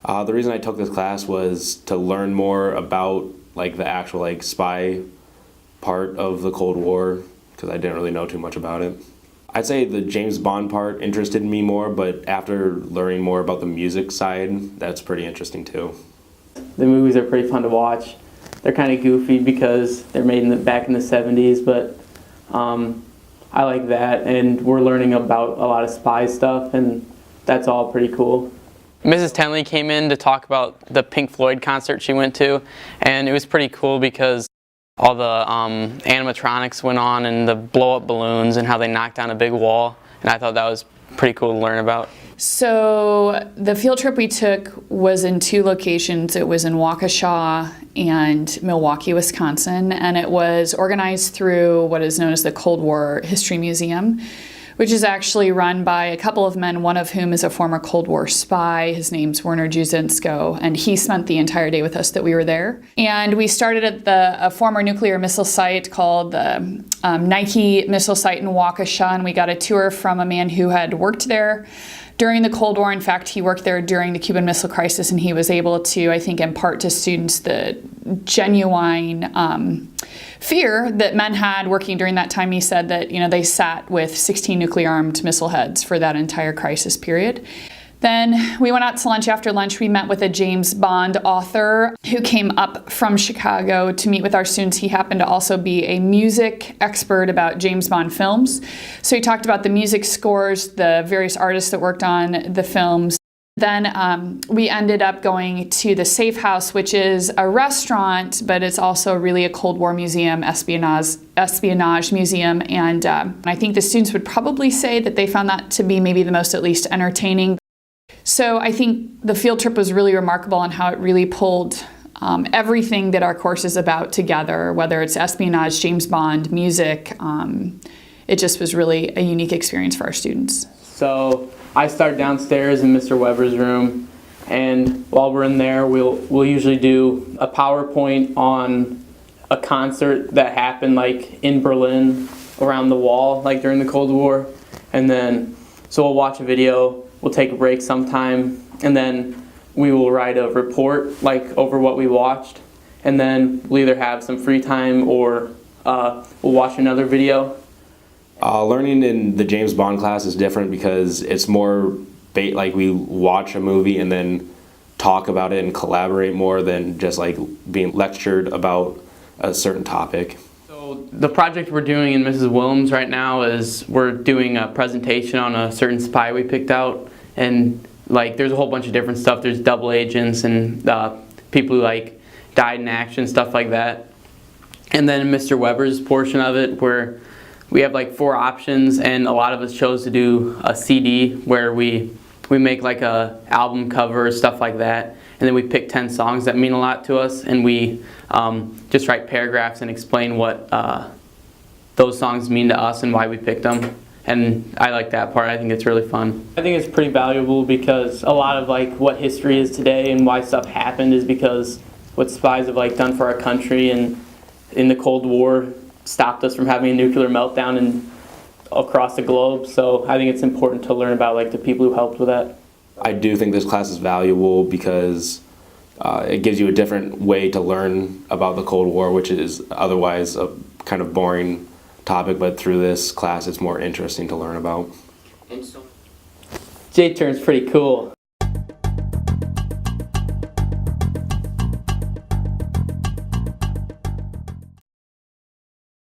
The reason I took this class was to learn more about like the actual like spy part of the Cold War, because I didn't really know too much about it. I'd say the James Bond part interested me more, but after learning more about the music side, that's pretty interesting too. The movies are pretty fun to watch. They're kind of goofy because they're made back in the 70s, but I like that, and we're learning about a lot of spy stuff, and that's all pretty cool. Mrs. Tenley came in to talk about the Pink Floyd concert she went to, and it was pretty cool because all the animatronics went on and the blow-up balloons and how they knocked down a big wall, and I thought that was pretty cool to learn about. So the field trip we took was in 2 locations. It was in Waukesha and Milwaukee, Wisconsin, and it was organized through what is known as the Cold War History Museum, which is actually run by a couple of men, one of whom is a former Cold War spy. His name's Werner Juzinsko, and he spent the entire day with us that we were there. And we started at a former nuclear missile site called the Nike Missile Site in Waukesha, and we got a tour from a man who had worked there during the Cold War. In fact, he worked there during the Cuban Missile Crisis, and he was able to, I think, impart to students the genuine fear that men had working during that time. He said that, you know, they sat with 16 nuclear-armed missile heads for that entire crisis period. Then we went out to lunch. After lunch, we met with a James Bond author who came up from Chicago to meet with our students. He happened to also be a music expert about James Bond films. So he talked about the music scores, the various artists that worked on the films. Then we ended up going to the Safe House, which is a restaurant, but it's also really a Cold War museum, espionage museum. And I think the students would probably say that they found that to be maybe the most, at least, entertaining. So I think the field trip was really remarkable in how it really pulled everything that our course is about together, whether it's espionage, James Bond, music. It just was really a unique experience for our students. So I start downstairs in Mr. Weber's room, and while we're in there, we'll usually do a PowerPoint on a concert that happened like in Berlin around the wall, like during the Cold War. And then, so we'll watch a video, we'll take a break sometime, and then we will write a report like over what we watched. And then we'll either have some free time or we'll watch another video. Learning in the James Bond class is different because it's more like we watch a movie and then talk about it and collaborate more than just like being lectured about a certain topic. So the project we're doing in Mrs. Williams right now is we're doing a presentation on a certain spy we picked out, and like there's a whole bunch of different stuff. There's double agents and people who like died in action, stuff like that. And then in Mr. Weber's portion of it, where we have like 4 options, and a lot of us chose to do a CD where we make like a album cover, stuff like that, and then we pick 10 songs that mean a lot to us, and we just write paragraphs and explain what those songs mean to us and why we picked them. And I like that part. I think it's really fun. I think it's pretty valuable because a lot of like what history is today and why stuff happened is because what spies have like done for our country, and in the Cold War stopped us from having a nuclear meltdown and across the globe. So I think it's important to learn about like the people who helped with that. I do think this class is valuable because it gives you a different way to learn about the Cold War, which is otherwise a kind of boring topic, but through this class it's more interesting to learn about. J-turn's pretty cool.